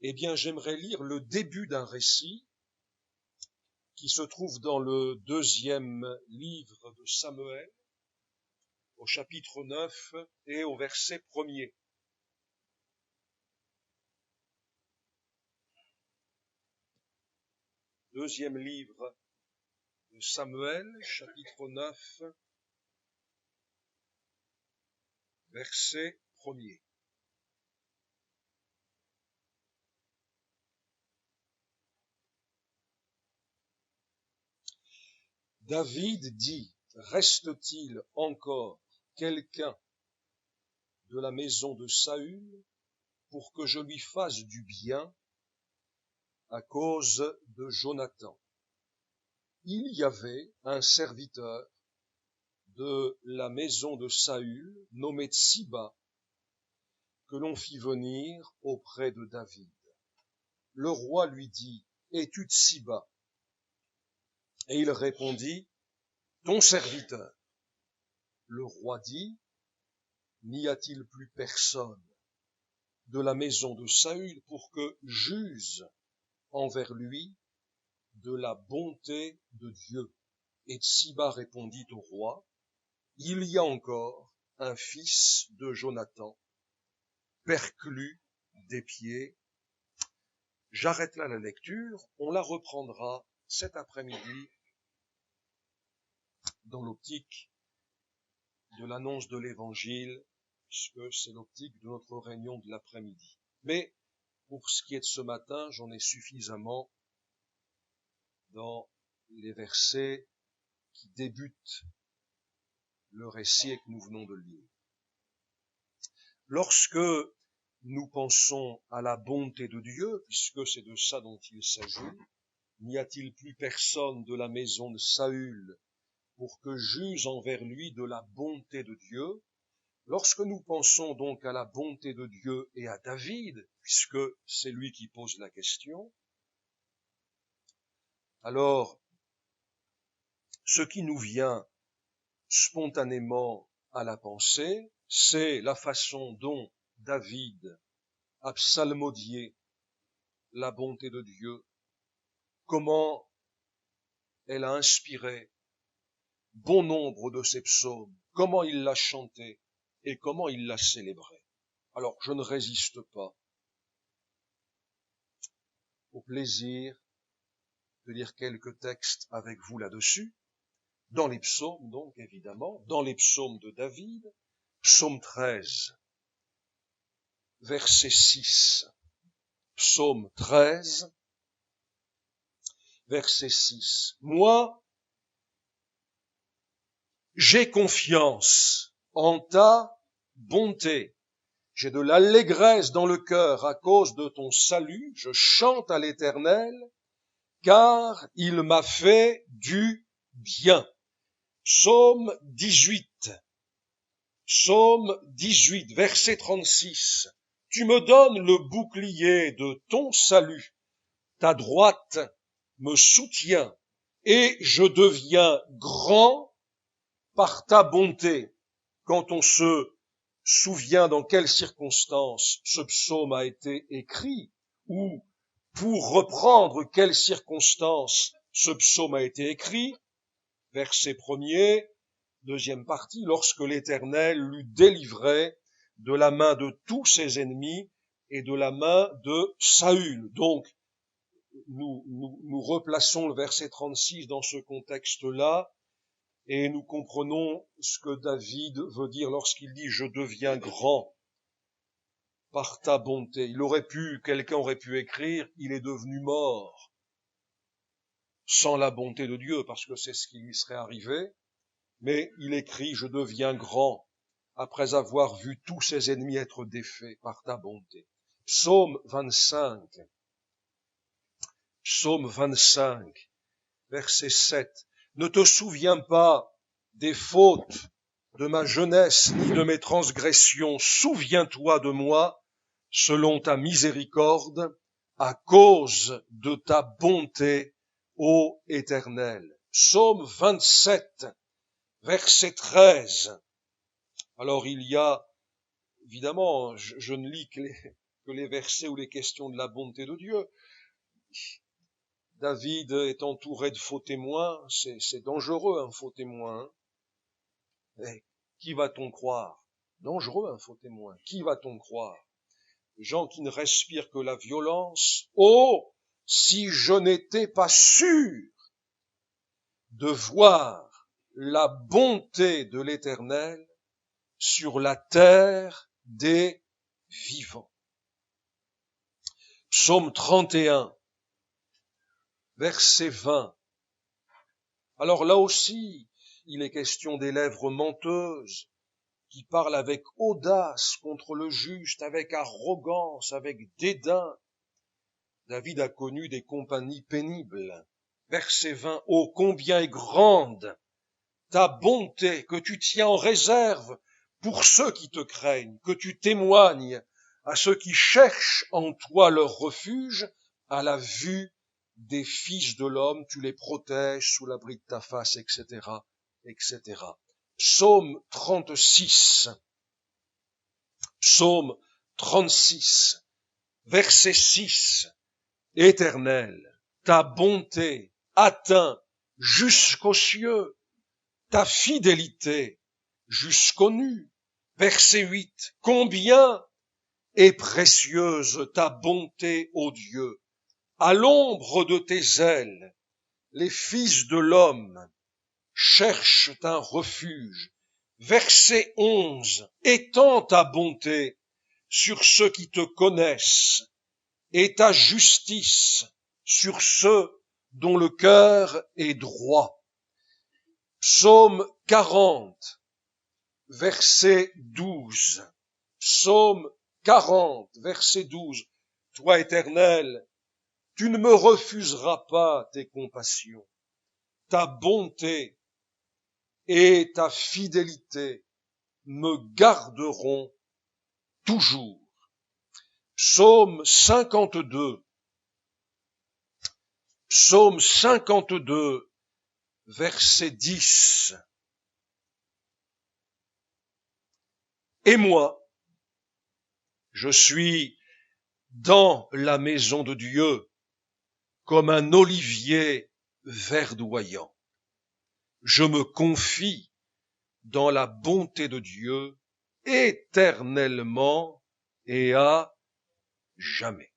Eh bien, j'aimerais lire le début d'un récit qui se trouve dans le 2e livre de Samuel, au chapitre 9 et au verset 1er. Deuxième livre de Samuel, chapitre 9, verset 1er. David dit, reste-t-il encore quelqu'un de la maison de Saül pour que je lui fasse du bien à cause de Jonathan? Il y avait un serviteur de la maison de Saül, nommé Tsiba, que l'on fit venir auprès de David. Le roi lui dit, es-tu Tsiba? Et il répondit, ton serviteur. Le roi dit, n'y a-t-il plus personne de la maison de Saül pour que j'use envers lui de la bonté de Dieu? Et Tsiba répondit au roi, il y a encore un fils de Jonathan, perclus des pieds. J'arrête là la lecture, on la reprendra cet après-midi dans l'optique de l'annonce de l'Évangile, puisque c'est l'optique de notre réunion de l'après-midi. Mais pour ce qui est de ce matin, j'en ai suffisamment dans les versets qui débutent le récit que nous venons de lire. Lorsque nous pensons à la bonté de Dieu, puisque c'est de ça dont il s'agit, n'y a-t-il plus personne de la maison de Saül pour que j'use envers lui de la bonté de Dieu? Lorsque nous pensons donc à la bonté de Dieu et à David, puisque c'est lui qui pose la question, alors ce qui nous vient spontanément à la pensée, c'est la façon dont David a psalmodié la bonté de Dieu, comment elle a inspiré bon nombre de ses psaumes, comment il l'a chanté et comment il l'a célébré. Alors, je ne résiste pas au plaisir de lire quelques textes avec vous là-dessus, dans les psaumes donc, évidemment, dans les psaumes de David, psaume 13, verset 6, psaume 13, verset 6. Moi, j'ai confiance en ta bonté. J'ai de l'allégresse dans le cœur à cause de ton salut. Je chante à l'Éternel, car il m'a fait du bien. Psaume 18. Psaume 18, verset 36. Tu me donnes le bouclier de ton salut. Ta droite me soutient et je deviens grand par ta bonté. Quand on se souvient dans quelles circonstances ce psaume a été écrit, ou pour reprendre quelles circonstances ce psaume a été écrit, verset 1er, deuxième partie, lorsque l'Éternel l'eut délivré de la main de tous ses ennemis et de la main de Saül. Donc, nous replaçons le verset 36 dans ce contexte-là, et nous comprenons ce que David veut dire lorsqu'il dit « Je deviens grand par ta bonté ». Quelqu'un aurait pu écrire « Il est devenu mort » sans la bonté de Dieu, parce que c'est ce qui lui serait arrivé. Mais il écrit « Je deviens grand après avoir vu tous ses ennemis être défaits par ta bonté ». Psaume 25, verset 7. Ne te souviens pas des fautes de ma jeunesse ni de mes transgressions. Souviens-toi de moi selon ta miséricorde, à cause de ta bonté, ô Éternel. Psaume 27, verset 13. Alors il y a, évidemment, je ne lis que les versets ou les questions de la bonté de Dieu. David est entouré de faux témoins, c'est dangereux un faux témoin. Eh, qui va-t-on croire? Dangereux un faux témoin. Qui va-t-on croire? Des gens qui ne respirent que la violence. Oh, si je n'étais pas sûr de voir la bonté de l'Éternel sur la terre des vivants. Psaume 31, verset 20. Alors là aussi, il est question des lèvres menteuses qui parlent avec audace contre le juste, avec arrogance, avec dédain. David a connu des compagnies pénibles. Verset 20. Oh, combien est grande ta bonté que tu tiens en réserve pour ceux qui te craignent, que tu témoignes à ceux qui cherchent en toi leur refuge, à la vue des fils de l'homme, tu les protèges sous l'abri de ta face, etc., etc. Psaume 36. Psaume 36, verset 6. Éternel, ta bonté atteint jusqu'aux cieux, ta fidélité jusqu'aux nues. Verset 8. Combien est précieuse ta bonté, ô Dieu. À l'ombre de tes ailes, les fils de l'homme cherchent un refuge. Verset 11. Étends ta bonté sur ceux qui te connaissent et ta justice sur ceux dont le cœur est droit. Psaume 40, verset 12. Psaume 40, verset 12. Toi, Éternel, tu ne me refuseras pas tes compassions. Ta bonté et ta fidélité me garderont toujours. Psaume 52. Psaume 52, verset 10. Et moi, je suis dans la maison de Dieu comme un olivier verdoyant. Je me confie dans la bonté de Dieu éternellement et à jamais.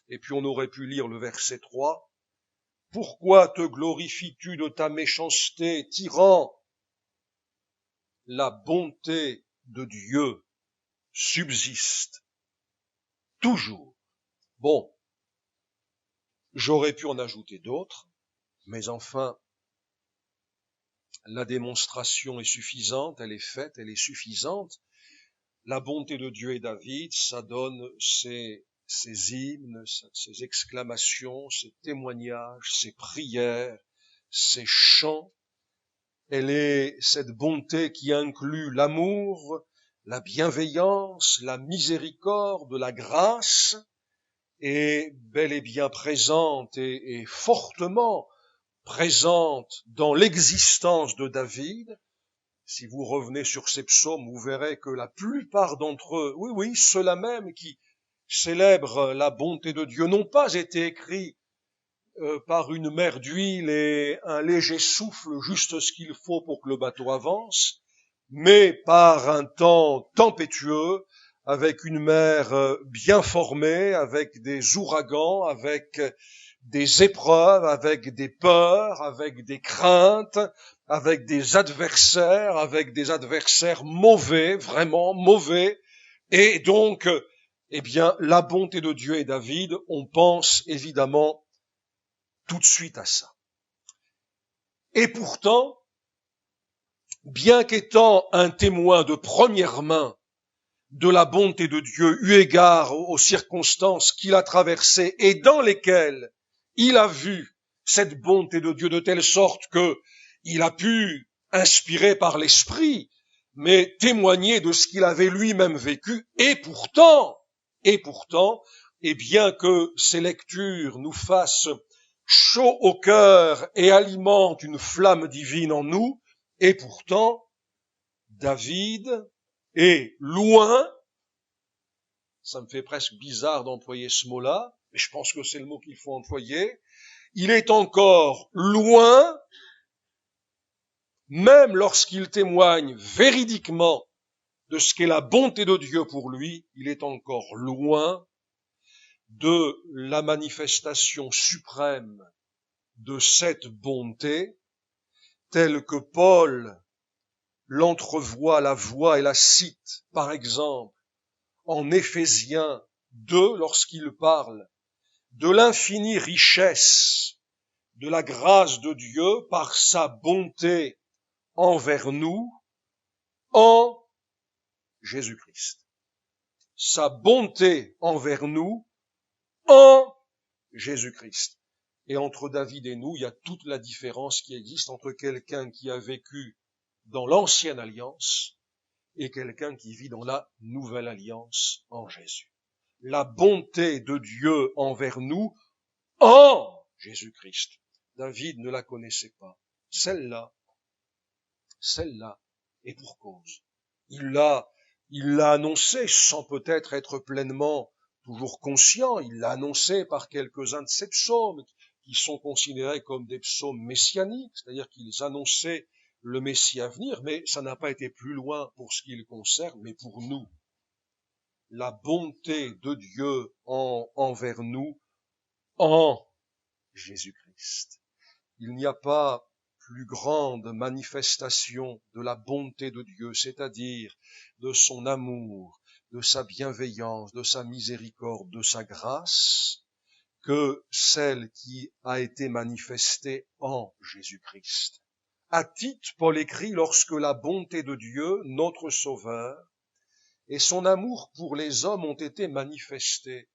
Et puis on aurait pu lire le verset 3. Pourquoi te glorifies-tu de ta méchanceté, tyran? La bonté de Dieu subsiste toujours. Bon, j'aurais pu en ajouter d'autres, mais enfin, la démonstration est suffisante, elle est faite, elle est suffisante. La bonté de Dieu et David, ça donne ces hymnes, ces exclamations, ces témoignages, ces prières, ces chants. Elle est cette bonté qui inclut l'amour, la bienveillance, la miséricorde, la grâce, est bel et bien présente et fortement présente dans l'existence de David. Si vous revenez sur ces psaumes, vous verrez que la plupart d'entre eux, oui, ceux-là même qui célèbrent la bonté de Dieu, n'ont pas été écrits par une mer d'huile et un léger souffle, juste ce qu'il faut pour que le bateau avance, mais par un temps tempétueux, avec une mer bien formée, avec des ouragans, avec des épreuves, avec des peurs, avec des craintes, avec des adversaires mauvais, vraiment mauvais. Et donc, eh bien, la bonté de Dieu et David, on pense évidemment tout de suite à ça. Et pourtant, bien qu'étant un témoin de première main de la bonté de Dieu, eu égard aux circonstances qu'il a traversées et dans lesquelles il a vu cette bonté de Dieu de telle sorte que il a pu, inspiré par l'Esprit, mais témoigner de ce qu'il avait lui-même vécu, et pourtant, et bien que ces lectures nous fassent chaud au cœur et alimentent une flamme divine en nous, et pourtant, David est loin Ça me fait presque bizarre d'employer ce mot-là, mais je pense que c'est le mot qu'il faut employer. Il est encore loin, même lorsqu'il témoigne véridiquement de ce qu'est la bonté de Dieu pour lui, il est encore loin de la manifestation suprême de cette bonté, telle que Paul l'entrevoit, la voit et la cite, par exemple, en Éphésiens 2, lorsqu'il parle de l'infinie richesse de la grâce de Dieu par sa bonté envers nous en Jésus-Christ. Sa bonté envers nous en Jésus-Christ. Et entre David et nous, il y a toute la différence qui existe entre quelqu'un qui a vécu dans l'ancienne alliance et quelqu'un qui vit dans la nouvelle alliance en Jésus. La bonté de Dieu envers nous en Jésus-Christ. David ne la connaissait pas. Celle-là, et pour cause. Il l'a annoncé sans peut-être être pleinement toujours conscient. Il l'a annoncé par quelques-uns de ses psaumes qui sont considérés comme des psaumes messianiques, c'est-à-dire qu'ils annonçaient le Messie à venir, mais ça n'a pas été plus loin pour ce qui le concerne, mais pour nous. La bonté de Dieu envers nous en Jésus-Christ. Il n'y a pas plus grande manifestation de la bonté de Dieu, c'est-à-dire de son amour, de sa bienveillance, de sa miséricorde, de sa grâce, que celle qui a été manifestée en Jésus-Christ. À Tite, Paul écrit, lorsque la bonté de Dieu, notre Sauveur, et son amour pour les hommes ont été manifestés.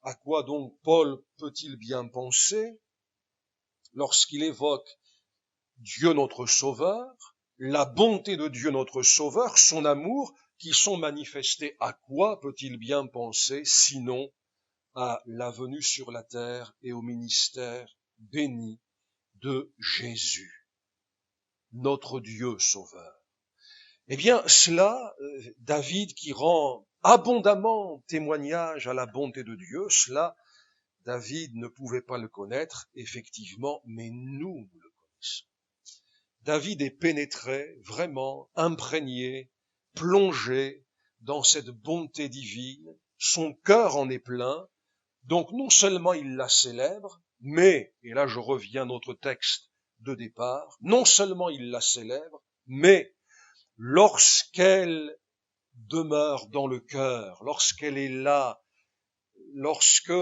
À quoi donc Paul peut-il bien penser lorsqu'il évoque Dieu notre Sauveur, la bonté de Dieu notre Sauveur, son amour, qui sont manifestés? À quoi peut-il bien penser, sinon à la venue sur la terre et au ministère béni de Jésus, notre Dieu Sauveur? Eh bien, cela, David qui rend abondamment témoignage à la bonté de Dieu, cela, David ne pouvait pas le connaître, effectivement, mais nous le connaissons. David est pénétré, vraiment imprégné, plongé dans cette bonté divine, son cœur en est plein, donc non seulement il la célèbre, mais, et là je reviens à notre texte de départ, non seulement il la célèbre, mais lorsqu'elle demeure dans le cœur, lorsqu'elle est là, lorsque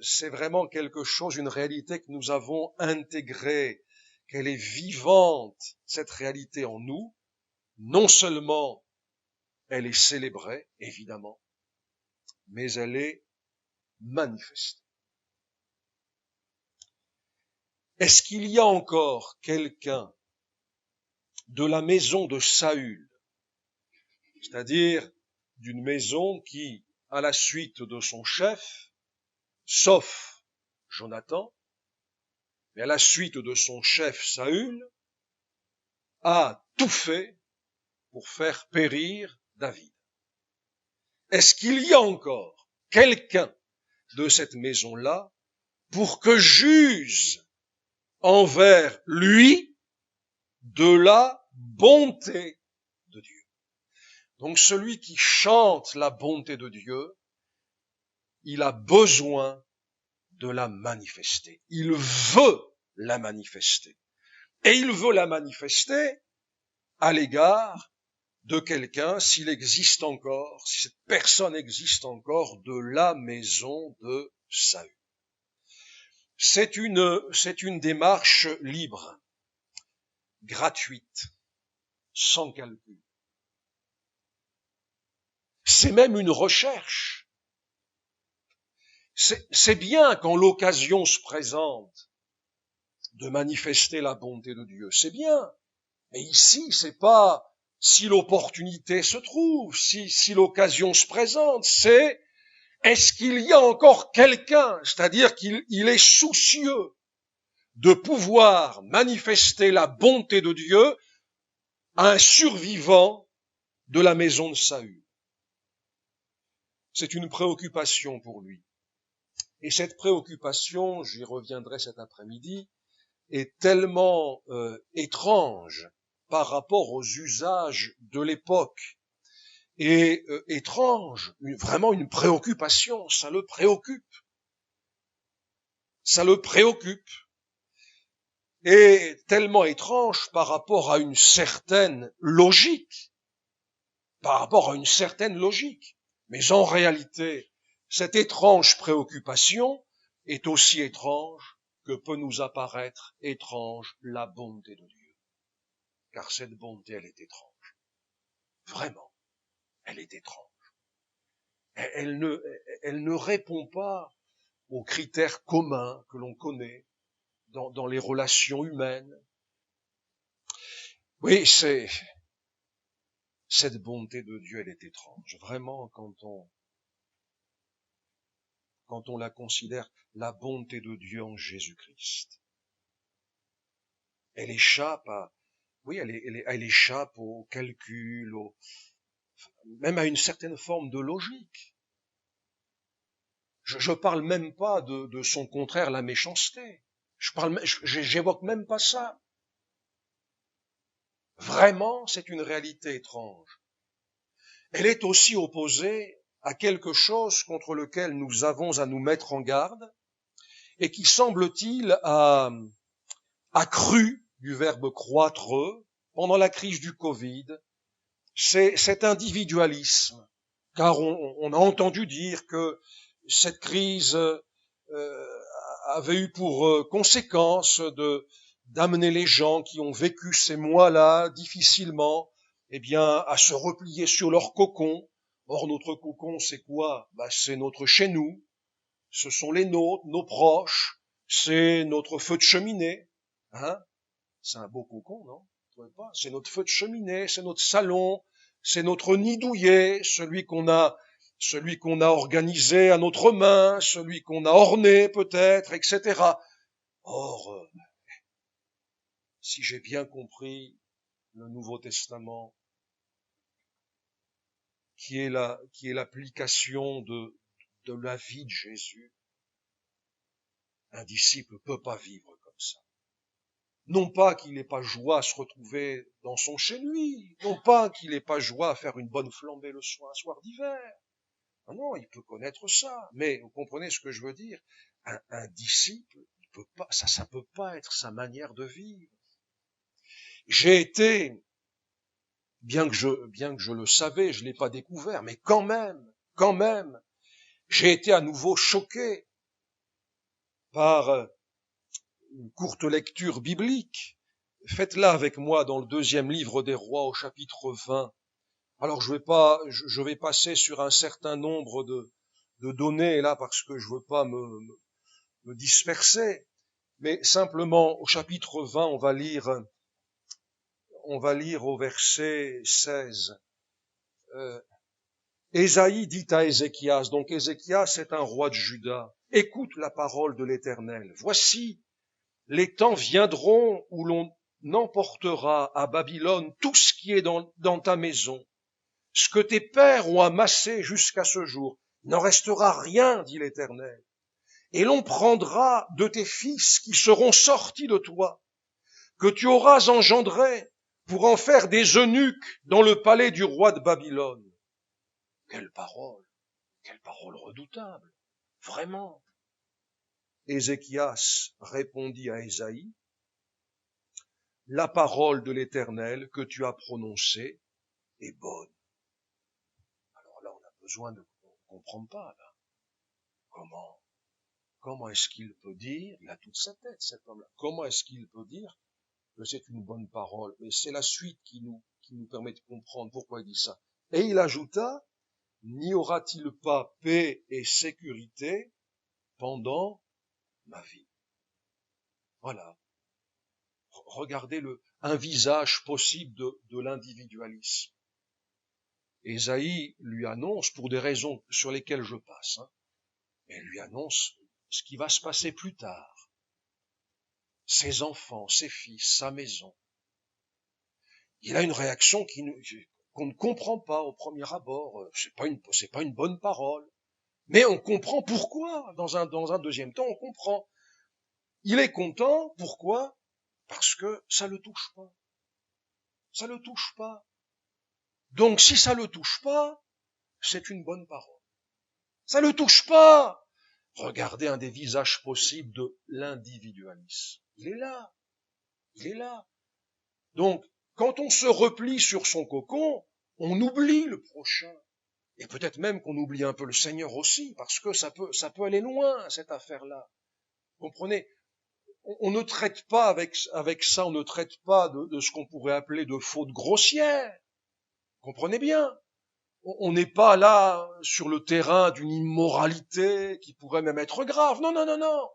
c'est vraiment quelque chose, une réalité que nous avons intégrée, qu'elle est vivante, cette réalité en nous, non seulement elle est célébrée, évidemment, mais elle est manifestée. Est-ce qu'il y a encore quelqu'un de la maison de Saül, c'est-à-dire d'une maison qui, à la suite de son chef, sauf Jonathan, mais à la suite de son chef Saül, a tout fait pour faire périr David? Est-ce qu'il y a encore quelqu'un de cette maison-là pour que j'use envers lui de la bonté de Dieu? Donc celui qui chante la bonté de Dieu, il a besoin de la manifester. Il veut la manifester. Et il veut la manifester à l'égard de quelqu'un, s'il existe encore, si cette personne existe encore, de la maison de Saül. C'est une démarche libre, gratuite, sans calcul. C'est même une recherche. C'est bien quand l'occasion se présente de manifester la bonté de Dieu, c'est bien. Mais ici, c'est pas si l'opportunité se trouve, si l'occasion se présente, c'est est-ce qu'il y a encore quelqu'un, c'est-à-dire qu'il est soucieux de pouvoir manifester la bonté de Dieu à un survivant de la maison de Saül. C'est une préoccupation pour lui. Et cette préoccupation, j'y reviendrai cet après-midi, est tellement étrange par rapport aux usages de l'époque. Et étrange, vraiment une préoccupation, ça le préoccupe. Ça le préoccupe. Et tellement étrange par rapport à une certaine logique. Par rapport à une certaine logique. Mais en réalité, cette étrange préoccupation est aussi étrange que peut nous apparaître étrange la bonté de Dieu. Car cette bonté, elle est étrange. Vraiment, elle est étrange. Elle ne répond pas aux critères communs que l'on connaît dans les relations humaines. Oui, cette bonté de Dieu, elle est étrange. Vraiment, quand on la considère, la bonté de Dieu en Jésus-Christ. Elle échappe elle échappe au calcul, même à une certaine forme de logique. Je parle même pas de son contraire, la méchanceté. J'évoque même pas ça. Vraiment, c'est une réalité étrange. Elle est aussi opposée à quelque chose contre lequel nous avons à nous mettre en garde et qui, semble-t-il, a accru du verbe croître pendant la crise du Covid. C'est cet individualisme, car on a entendu dire que cette crise avait eu pour conséquence d'amener les gens qui ont vécu ces mois-là difficilement, eh bien, à se replier sur leur cocon. Or, notre cocon, c'est quoi? C'est notre chez nous, ce sont les nôtres, nos proches, c'est notre feu de cheminée. Hein? C'est un beau cocon, non? Vous trouvez pas? C'est notre feu de cheminée, c'est notre salon, c'est notre nid douillet, celui qu'on a organisé à notre main, celui qu'on a orné peut-être, etc. Or, si j'ai bien compris le Nouveau Testament, qui est l'application de la vie de Jésus, un disciple ne peut pas vivre comme ça. Non pas qu'il n'ait pas joie à se retrouver dans son chez lui, non pas qu'il n'ait pas joie à faire une bonne flambée le soir, un soir d'hiver. Non, il peut connaître ça, mais vous comprenez ce que je veux dire? Un disciple, il peut pas, ça peut pas être sa manière de vivre. J'ai été, bien que je le savais, je l'ai pas découvert, mais quand même, j'ai été à nouveau choqué par une courte lecture biblique. Faites-la avec moi dans le 2e livre des Rois au chapitre 20. Alors je vais passer sur un certain nombre de données là parce que je veux pas me disperser, mais simplement au chapitre 20, on va lire au verset 16. Ésaïe dit à Ézéchias, donc Ézéchias est un roi de Juda, écoute la parole de l'Éternel. Voici, les temps viendront où l'on emportera à Babylone tout ce qui est dans ta maison, ce que tes pères ont amassé jusqu'à ce jour. Il n'en restera rien, dit l'Éternel. Et l'on prendra de tes fils qui seront sortis de toi, que tu auras engendrés, pour en faire des eunuques dans le palais du roi de Babylone. Quelle parole redoutable, vraiment. Ézéchias répondit à Ésaïe, la parole de l'Éternel que tu as prononcée est bonne. Alors là, on a besoin on ne comprend pas, là. Comment est-ce qu'il peut dire, il a toute sa tête, cet homme-là, comment est-ce qu'il peut dire que c'est une bonne parole? Et c'est la suite qui nous permet de comprendre pourquoi il dit ça. Et il ajouta, n'y aura-t-il pas paix et sécurité pendant ma vie? Voilà. Regardez un visage possible de l'individualisme. Ésaïe lui annonce, pour des raisons sur lesquelles je passe, elle lui annonce ce qui va se passer plus tard. Ses enfants, ses fils, sa maison. Il a une réaction qu'on ne comprend pas au premier abord. C'est pas une bonne parole. Mais on comprend pourquoi. Dans un deuxième temps, on comprend. Il est content. Pourquoi? Parce que ça le touche pas. Ça le touche pas. Donc, si ça le touche pas, c'est une bonne parole. Ça le touche pas. Regardez un des visages possibles de l'individualisme. Il est là. Il est là. Donc, quand on se replie sur son cocon, on oublie le prochain. Et peut-être même qu'on oublie un peu le Seigneur aussi, parce que ça peut aller loin, cette affaire-là. Comprenez? On ne traite pas avec ça, on ne traite pas de ce qu'on pourrait appeler de faute grossière. Comprenez bien? On n'est pas là sur le terrain d'une immoralité qui pourrait même être grave. Non, non, non, non.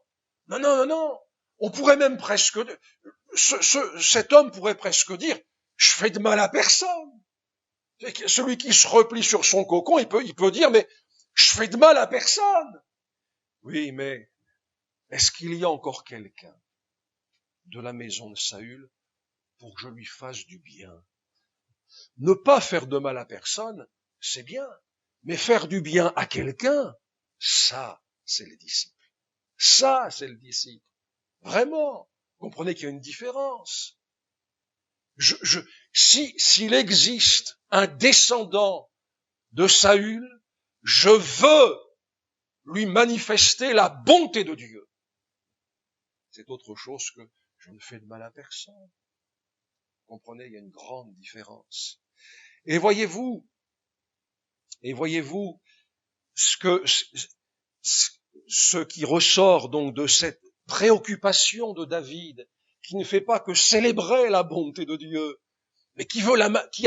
Non, non, non, non. On pourrait même presque, cet homme pourrait presque dire, je fais de mal à personne. Celui qui se replie sur son cocon, il peut dire, mais je fais de mal à personne. Oui, mais est-ce qu'il y a encore quelqu'un de la maison de Saül pour que je lui fasse du bien? Ne pas faire de mal à personne, c'est bien. Mais faire du bien à quelqu'un, ça, c'est le disciple. Ça, c'est le disciple. Vraiment. Comprenez qu'il y a une différence. S'il existe un descendant de Saül, je veux lui manifester la bonté de Dieu. C'est autre chose que je ne fais de mal à personne. Comprenez, il y a une grande différence. Et voyez-vous, ce qui ressort donc de cette préoccupation de David, qui ne fait pas que célébrer la bonté de Dieu, mais qui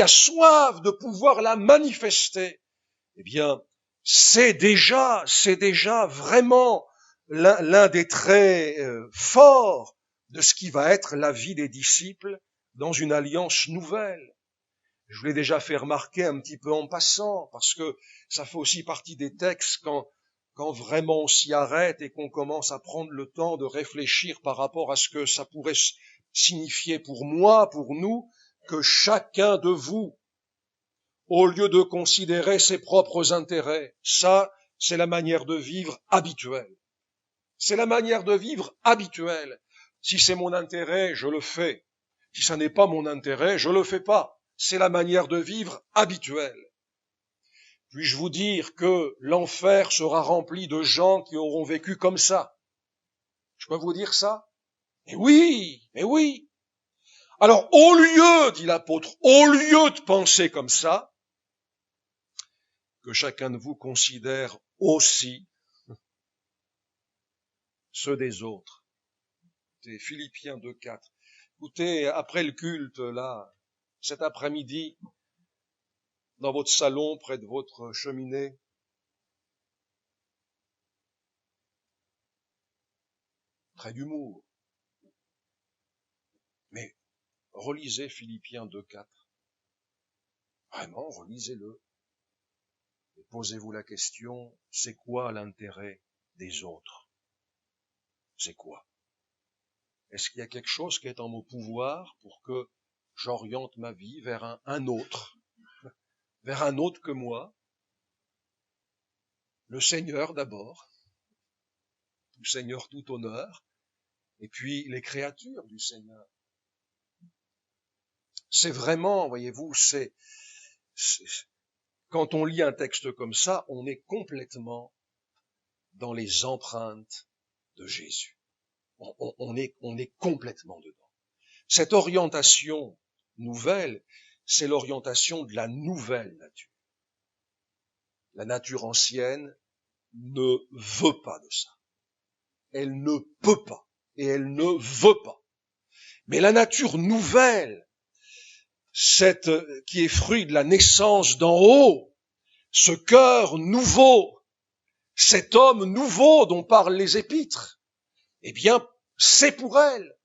a soif de pouvoir la manifester, eh bien, c'est déjà vraiment l'un des traits forts de ce qui va être la vie des disciples dans une alliance nouvelle. Je vous l'ai déjà fait remarquer un petit peu en passant, parce que ça fait aussi partie des textes quand vraiment on s'y arrête et qu'on commence à prendre le temps de réfléchir par rapport à ce que ça pourrait signifier pour moi, pour nous, que chacun de vous, au lieu de considérer ses propres intérêts, ça, c'est la manière de vivre habituelle. C'est la manière de vivre habituelle. Si c'est mon intérêt, je le fais. Si ça n'est pas mon intérêt, je le fais pas. C'est la manière de vivre habituelle. Puis-je vous dire que l'enfer sera rempli de gens qui auront vécu comme ça? Je peux vous dire ça? Mais oui, mais oui. Alors, au lieu, dit l'apôtre, au lieu de penser comme ça, que chacun de vous considère aussi ceux des autres. C'est Philippiens 2,4. Écoutez, après le culte, là, cet après-midi, dans votre salon, près de votre cheminée, très d'humour. Mais relisez Philippiens 2,4. Vraiment, relisez-le. Et posez-vous la question, c'est quoi l'intérêt des autres? C'est quoi? Est-ce qu'il y a quelque chose qui est en mon pouvoir pour que j'oriente ma vie vers un autre que moi? Le Seigneur d'abord, le Seigneur tout honneur, et puis les créatures du Seigneur. C'est vraiment, voyez-vous, quand on lit un texte comme ça, on est complètement dans les empreintes de Jésus. On est complètement dedans. Cette orientation nouvelle, c'est l'orientation de la nouvelle nature. La nature ancienne ne veut pas de ça. Elle ne peut pas et elle ne veut pas. Mais la nature nouvelle, cette qui est fruit de la naissance d'en haut, ce cœur nouveau, cet homme nouveau dont parlent les épîtres, eh bien, c'est pour elle.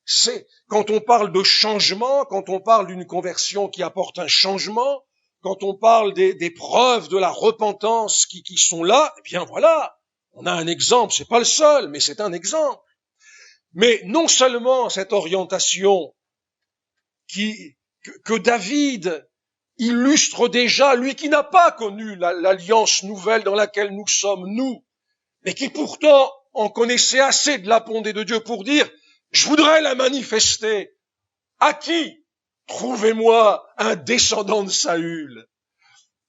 C'est, quand on parle de changement, quand on parle d'une conversion qui apporte un changement, quand on parle des preuves de la repentance qui sont là, eh bien voilà, on a un exemple, c'est pas le seul, mais c'est un exemple. Mais non seulement cette orientation que David illustre déjà, lui qui n'a pas connu l'alliance nouvelle dans laquelle nous sommes, nous, mais qui pourtant en connaissait assez de la bonté de Dieu pour dire, je voudrais la manifester. À qui? Trouvez-moi un descendant de Saül.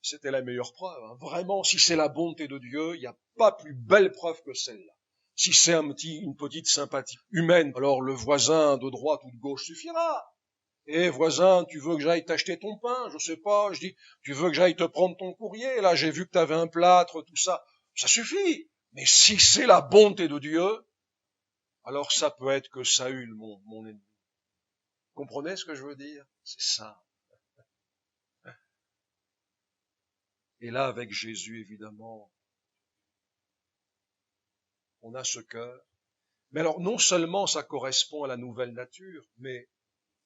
C'était la meilleure preuve. Hein. Vraiment, si c'est la bonté de Dieu, il n'y a pas plus belle preuve que celle-là. Si c'est une petite sympathie humaine, alors le voisin de droite ou de gauche suffira. Eh, voisin, tu veux que j'aille t'acheter ton pain? Je sais pas. Je dis, tu veux que j'aille te prendre ton courrier? Là, j'ai vu que tu avais un plâtre, tout ça. Ça suffit. Mais si c'est la bonté de Dieu, alors ça peut être que Saül, mon ennemi. Comprenez ce que je veux dire? C'est ça. Et là, avec Jésus, évidemment, on a ce cœur. Mais alors, non seulement ça correspond à la nouvelle nature, mais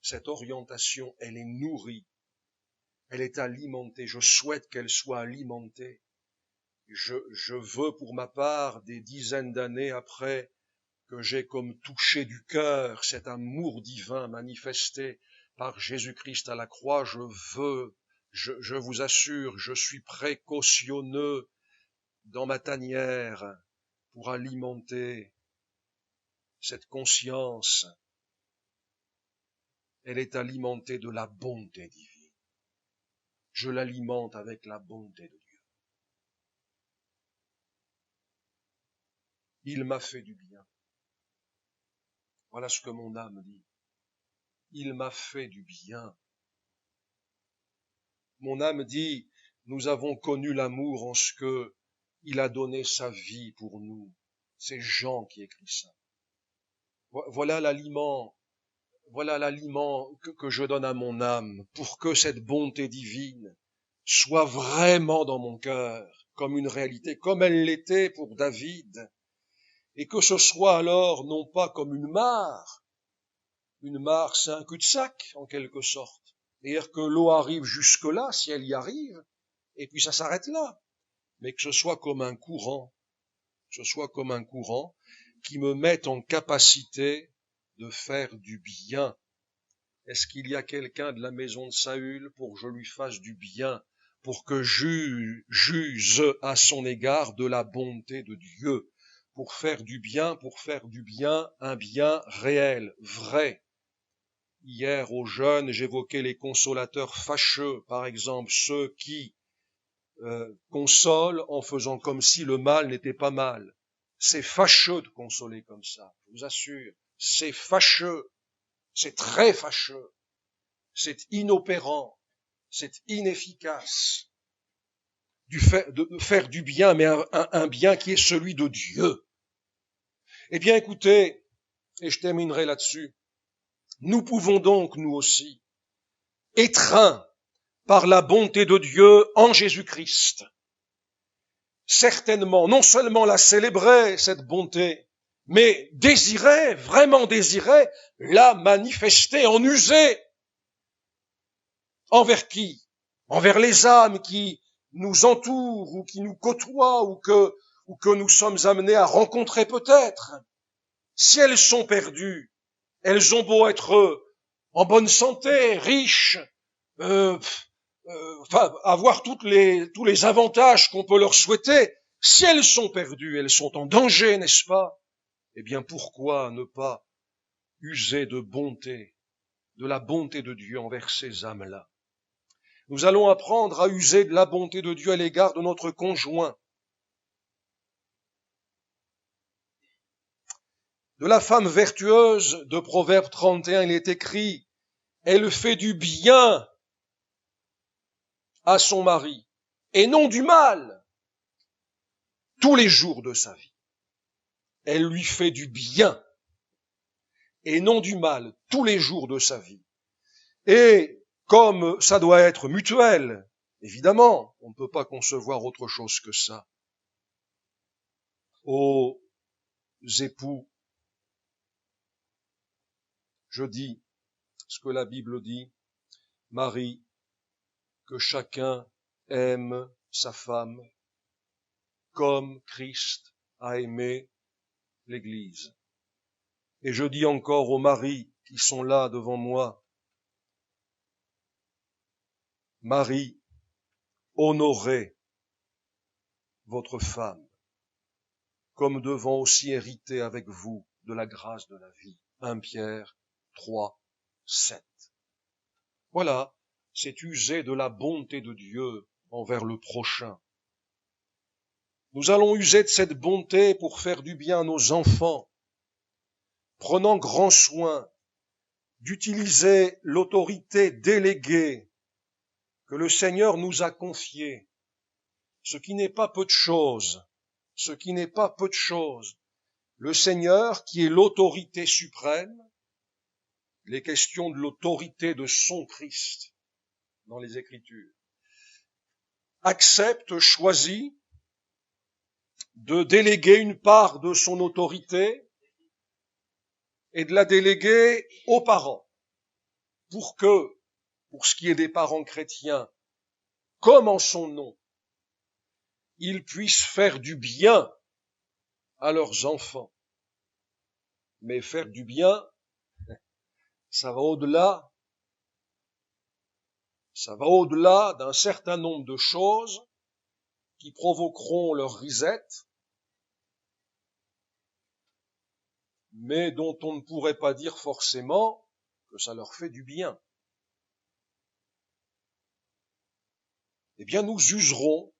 cette orientation, elle est nourrie. Elle est alimentée. Je souhaite qu'elle soit alimentée. Je veux, pour ma part, des dizaines d'années après que j'ai comme touché du cœur cet amour divin manifesté par Jésus-Christ à la croix, je vous assure, je suis précautionneux dans ma tanière pour alimenter cette conscience. Elle est alimentée de la bonté divine. Je l'alimente avec la bonté de Dieu. Il m'a fait du bien. Voilà ce que mon âme dit. Il m'a fait du bien. Mon âme dit, nous avons connu l'amour en ce que il a donné sa vie pour nous. C'est Jean qui écrit ça. Voilà l'aliment que je donne à mon âme pour que cette bonté divine soit vraiment dans mon cœur, comme une réalité, comme elle l'était pour David, et que ce soit alors non pas comme une mare c'est un cul-de-sac en quelque sorte, c'est-à-dire que l'eau arrive jusque-là, si elle y arrive, et puis ça s'arrête là, mais que ce soit comme un courant, qui me mette en capacité de faire du bien. Est-ce qu'il y a quelqu'un de la maison de Saül pour que je lui fasse du bien, pour que j'use à son égard de la bonté de Dieu, pour faire du bien, un bien réel, vrai. Hier, aux jeunes, j'évoquais les consolateurs fâcheux, par exemple, ceux qui consolent en faisant comme si le mal n'était pas mal. C'est fâcheux de consoler comme ça, je vous assure. C'est fâcheux, c'est très fâcheux, c'est inopérant, c'est inefficace. De faire du bien, mais un bien qui est celui de Dieu. Eh bien, écoutez, et je terminerai là-dessus, nous pouvons donc, nous aussi, étreints par la bonté de Dieu en Jésus-Christ, certainement, non seulement la célébrer, cette bonté, mais désirer, vraiment désirer, la manifester, en user. Envers qui? Envers les âmes qui nous entourent ou qui nous côtoient ou que nous sommes amenés à rencontrer peut-être. Si elles sont perdues, elles ont beau être en bonne santé, riches, avoir tous les avantages qu'on peut leur souhaiter, si elles sont perdues, elles sont en danger, n'est-ce pas? Eh bien, pourquoi ne pas user de bonté, de la bonté de Dieu envers ces âmes-là? Nous allons apprendre à user de la bonté de Dieu à l'égard de notre conjoint. De la femme vertueuse de Proverbe 31, il est écrit, elle fait du bien à son mari, et non du mal, tous les jours de sa vie. Elle lui fait du bien, et non du mal, tous les jours de sa vie. Et comme ça doit être mutuel, évidemment, on ne peut pas concevoir autre chose que ça. Aux époux, je dis ce que la Bible dit, Marie, que chacun aime sa femme comme Christ a aimé l'Église. Et je dis encore aux maris qui sont là devant moi, Marie, honorez votre femme, comme devant aussi hériter avec vous de la grâce de la vie. 1 Pierre 3, 7. Voilà, c'est user de la bonté de Dieu envers le prochain. Nous allons user de cette bonté pour faire du bien à nos enfants, prenant grand soin d'utiliser l'autorité déléguée que le Seigneur nous a confiée, ce qui n'est pas peu de choses, Le Seigneur, qui est l'autorité suprême, les questions de l'autorité de son Christ dans les Écritures, choisit de déléguer une part de son autorité et de la déléguer aux parents, pour que, pour ce qui est des parents chrétiens, comme en son nom, ils puissent faire du bien à leurs enfants. Mais faire du bien, ça va au-delà d'un certain nombre de choses qui provoqueront leur risette, mais dont on ne pourrait pas dire forcément que ça leur fait du bien. Eh bien, nous userons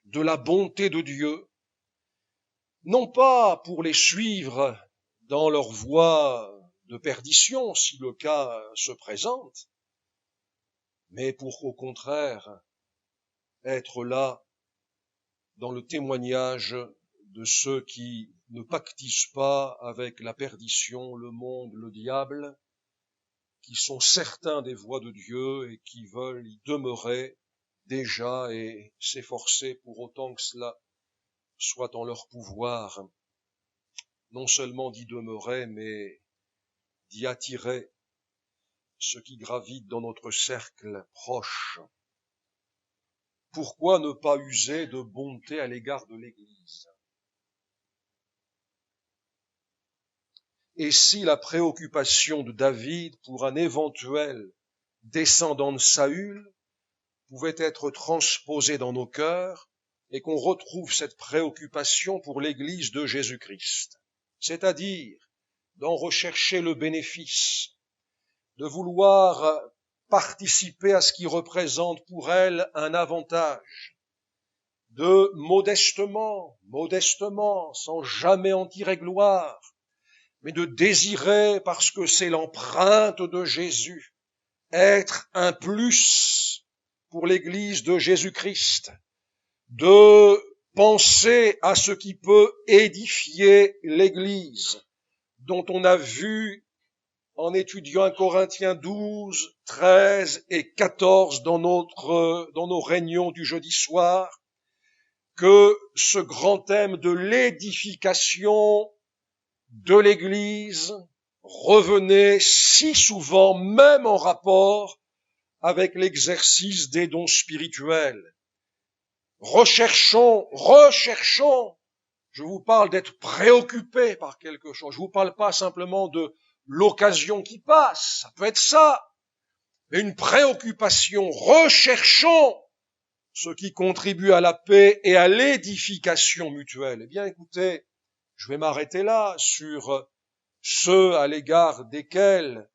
de la bonté de Dieu, non pas pour les suivre dans leur voie de perdition, si le cas se présente, mais pour, au contraire, être là dans le témoignage de ceux qui ne pactisent pas avec la perdition, le monde, le diable, qui sont certains des voies de Dieu et qui veulent y demeurer déjà et s'efforcer pour autant que cela soit en leur pouvoir, non seulement d'y demeurer, mais d'y attirer ceux qui gravitent dans notre cercle proche. Pourquoi ne pas user de bonté à l'égard de l'Église? Et si la préoccupation de David pour un éventuel descendant de Saül pouvait être transposée dans nos cœurs et qu'on retrouve cette préoccupation pour l'Église de Jésus-Christ, c'est-à-dire d'en rechercher le bénéfice, de vouloir participer à ce qui représente pour elle un avantage, de modestement, sans jamais en tirer gloire, mais de désirer, parce que c'est l'empreinte de Jésus, être un plus pour l'Église de Jésus-Christ, de penser à ce qui peut édifier l'Église, dont on a vu en étudiant 1 Corinthiens 12, 13 et 14 dans nos réunions du jeudi soir, que ce grand thème de l'édification de l'Église revenait si souvent, même en rapport avec l'exercice des dons spirituels. Recherchons, je vous parle d'être préoccupé par quelque chose, je vous parle pas simplement de l'occasion qui passe, ça peut être ça, mais une préoccupation, recherchons ce qui contribue à la paix et à l'édification mutuelle. Eh bien, écoutez, je vais m'arrêter là sur ceux à l'égard desquels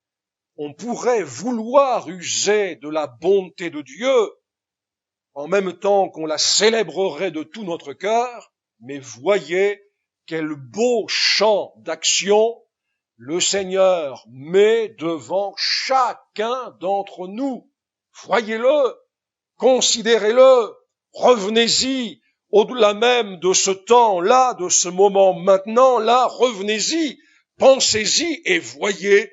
on pourrait vouloir user de la bonté de Dieu, en même temps qu'on la célébrerait de tout notre cœur, mais voyez quel beau champ d'action le Seigneur met devant chacun d'entre nous. Voyez-le, considérez-le, revenez-y, au-delà même de ce temps-là, de ce moment maintenant-là, revenez-y, pensez-y et voyez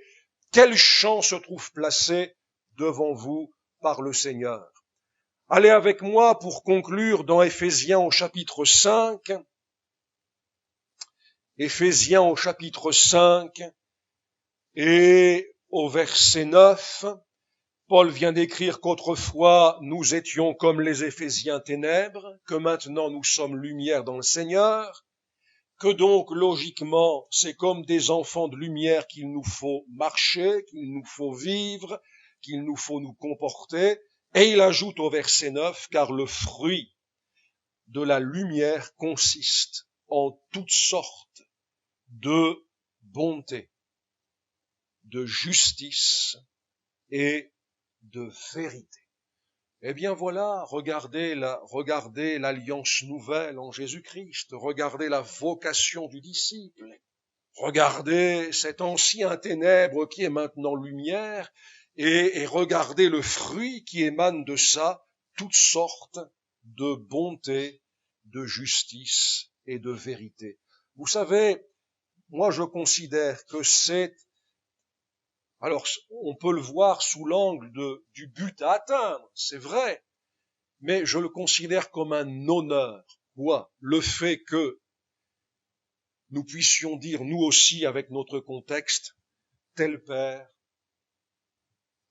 quel champ se trouve placé devant vous par le Seigneur. Allez avec moi pour conclure dans Éphésiens au chapitre 5. Éphésiens au chapitre 5 et au verset 9. Paul vient d'écrire qu'autrefois nous étions comme les Éphésiens ténèbres, que maintenant nous sommes lumière dans le Seigneur, que donc logiquement c'est comme des enfants de lumière qu'il nous faut marcher, qu'il nous faut vivre, qu'il nous faut nous comporter, Et il ajoute au verset 9, car le fruit de la lumière consiste en toutes sortes de bonté, de justice et de vérité. Eh bien voilà, regardez l'alliance nouvelle en Jésus-Christ, regardez la vocation du disciple, regardez cet ancien ténèbre qui est maintenant lumière, et regardez le fruit qui émane de ça, toutes sortes de bonté, de justice et de vérité. Vous savez, moi je considère que alors on peut le voir sous l'angle du but à atteindre, c'est vrai, mais je le considère comme un honneur. Quoi? Le fait que nous puissions dire, nous aussi, avec notre contexte, tel père,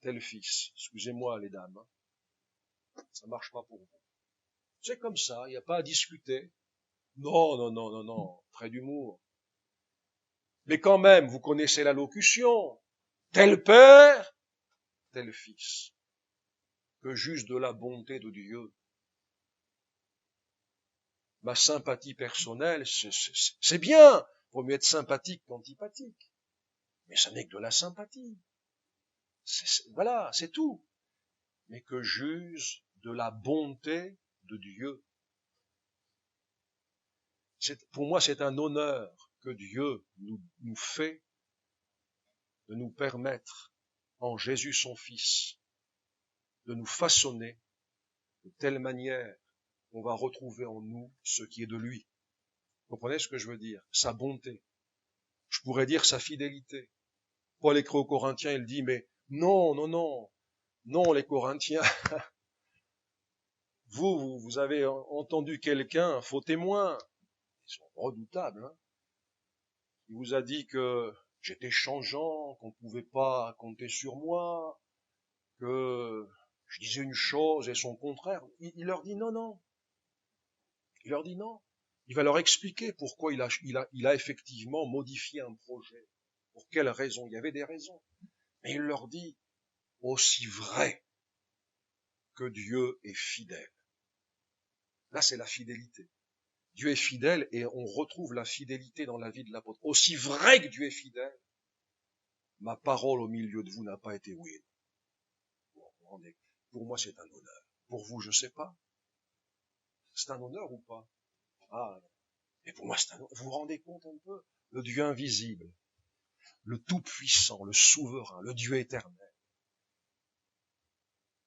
tel fils. Excusez-moi les dames, hein. Ça marche pas pour vous. C'est comme ça, il n'y a pas à discuter. Non, non, non, non, non, trait d'humour. Mais quand même, vous connaissez la locution. Tel père, tel fils. Que juge de la bonté de Dieu. Ma sympathie personnelle, c'est bien. Vaut mieux être sympathique qu'antipathique. Mais ça n'est que de la sympathie. Voilà, c'est tout. Mais que juge de la bonté de Dieu. Pour moi, c'est un honneur que Dieu nous fait de nous permettre, en Jésus son Fils, de nous façonner de telle manière qu'on va retrouver en nous ce qui est de lui. Vous comprenez ce que je veux dire? Sa bonté. Je pourrais dire sa fidélité. Paul écrit aux Corinthiens, il dit, mais non, non, non, non, les Corinthiens, vous avez entendu quelqu'un, un faux témoin, ils sont redoutables, hein. Il vous a dit que j'étais changeant, qu'on ne pouvait pas compter sur moi, que je disais une chose et son contraire. Il leur dit non, non. Il leur dit non. Il va leur expliquer pourquoi il a effectivement modifié un projet. Pour quelles raisons? Il y avait des raisons. Mais il leur dit, aussi vrai que Dieu est fidèle. Là, c'est la fidélité. Dieu est fidèle et on retrouve la fidélité dans la vie de l'apôtre. Aussi vrai que Dieu est fidèle, ma parole au milieu de vous n'a pas été oui. Pour moi, c'est un honneur. Pour vous, je sais pas. C'est un honneur ou pas? Ah, et pour moi, c'est un honneur. Vous vous rendez compte un peu? Le Dieu invisible, le Tout-Puissant, le Souverain, le Dieu éternel,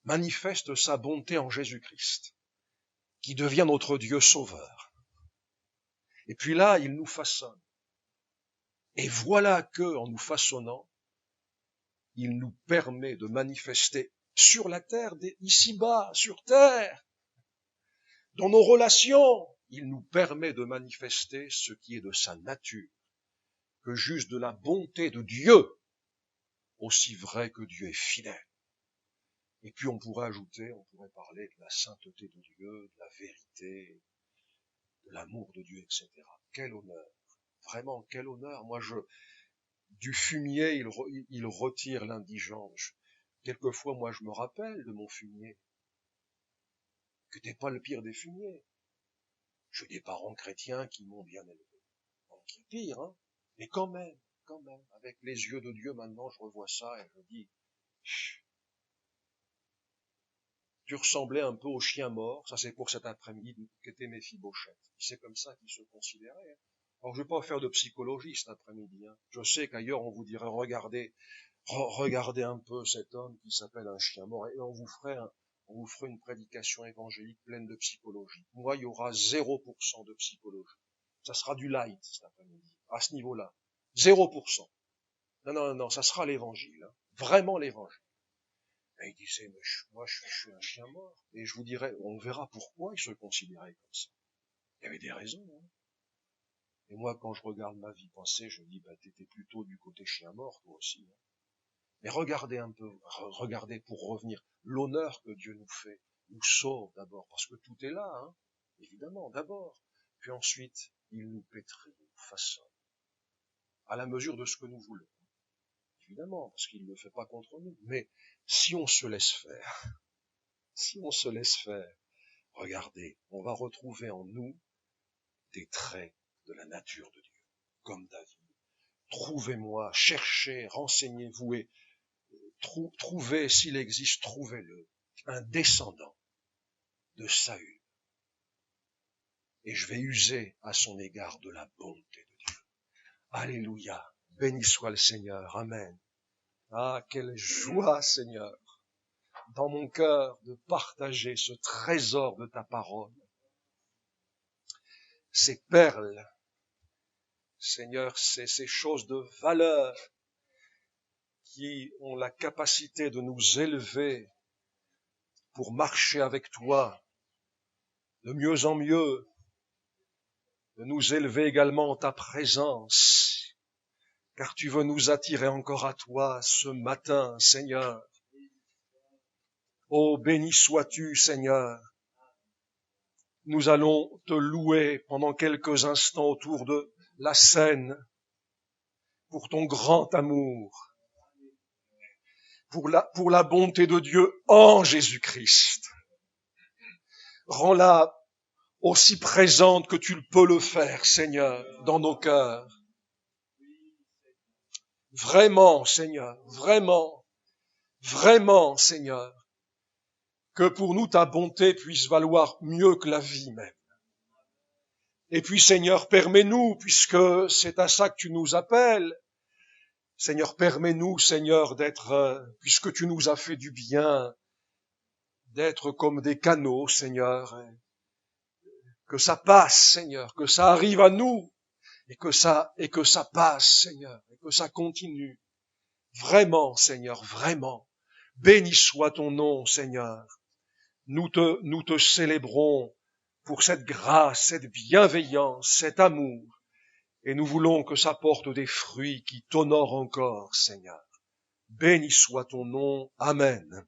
manifeste sa bonté en Jésus-Christ, qui devient notre Dieu sauveur. Et puis là, il nous façonne. Et voilà que, en nous façonnant, il nous permet de manifester sur la terre, ici-bas, sur terre, dans nos relations, il nous permet de manifester ce qui est de sa nature, que juge de la bonté de Dieu, aussi vrai que Dieu est fidèle. Et puis on pourrait parler de la sainteté de Dieu, de la vérité, de l'amour de Dieu, etc. Quel honneur! Vraiment, quel honneur! Du fumier, il retire l'indigence. Quelquefois, moi, je me rappelle de mon fumier, que t'es pas le pire des fumiers. J'ai des parents chrétiens qui m'ont bien élevé. Donc, qui est pire, hein. Mais quand même, avec les yeux de Dieu, maintenant, je revois ça et je dis, tu ressemblais un peu au chien mort. Ça, c'est pour cet après-midi qu'était Méphibosheth. C'est comme ça qu'il se considérait, hein. Alors, je ne vais pas faire de psychologie cet après-midi, hein. Je sais qu'ailleurs, on vous dirait, regardez un peu cet homme qui s'appelle un chien mort, et on vous ferait une prédication évangélique pleine de psychologie. Moi, il y aura 0% de psychologie. Ça sera du light cet après-midi, à ce niveau-là. 0%. Non, ça sera l'évangile, hein. Vraiment l'évangile. Et il disait, mais moi, je suis un chien mort. Et je vous dirais, on verra pourquoi il se considérait comme ça. Il y avait des raisons, hein. Et moi, quand je regarde ma vie passée, je dis, t'étais plutôt du côté chien mort, toi aussi, hein. Mais regardez un peu, regardez pour revenir, l'honneur que Dieu nous fait, nous sauve d'abord, parce que tout est là, hein, évidemment, d'abord. Puis ensuite, il nous pétrit, nous façonne, à la mesure de ce que nous voulons. Évidemment, parce qu'il ne le fait pas contre nous. Mais si on se laisse faire, si on se laisse faire, regardez, on va retrouver en nous des traits de la nature de Dieu, comme David. Trouvez-moi, cherchez, renseignez-vous et trouvez, s'il existe, trouvez-le, un descendant de Saül. Et je vais user à son égard de la bonté de Dieu. Alléluia, béni soit le Seigneur, amen. Ah, quelle joie, Seigneur, dans mon cœur de partager ce trésor de ta parole. Ces perles, Seigneur, c'est ces choses de valeur qui ont la capacité de nous élever pour marcher avec toi de mieux en mieux, de nous élever également en ta présence, car tu veux nous attirer encore à toi ce matin, Seigneur. Oh, béni sois-tu, Seigneur. Nous allons te louer pendant quelques instants autour de la scène pour ton grand amour, pour la bonté de Dieu en Jésus-Christ. Rends-la aussi présente que tu le peux le faire, Seigneur, dans nos cœurs. Vraiment, Seigneur, vraiment, Seigneur, que pour nous ta bonté puisse valoir mieux que la vie même. Et puis, Seigneur, permets-nous, puisque c'est à ça que tu nous appelles, Seigneur, permets-nous, Seigneur, puisque tu nous as fait du bien, d'être comme des canaux, Seigneur, que ça passe, Seigneur, que ça arrive à nous, et que ça passe, Seigneur, et que ça continue. Vraiment, Seigneur, vraiment. Béni soit ton nom, Seigneur. Nous te célébrons pour cette grâce, cette bienveillance, cet amour. Et nous voulons que ça porte des fruits qui t'honorent encore, Seigneur. Béni soit ton nom. Amen.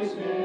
Christus.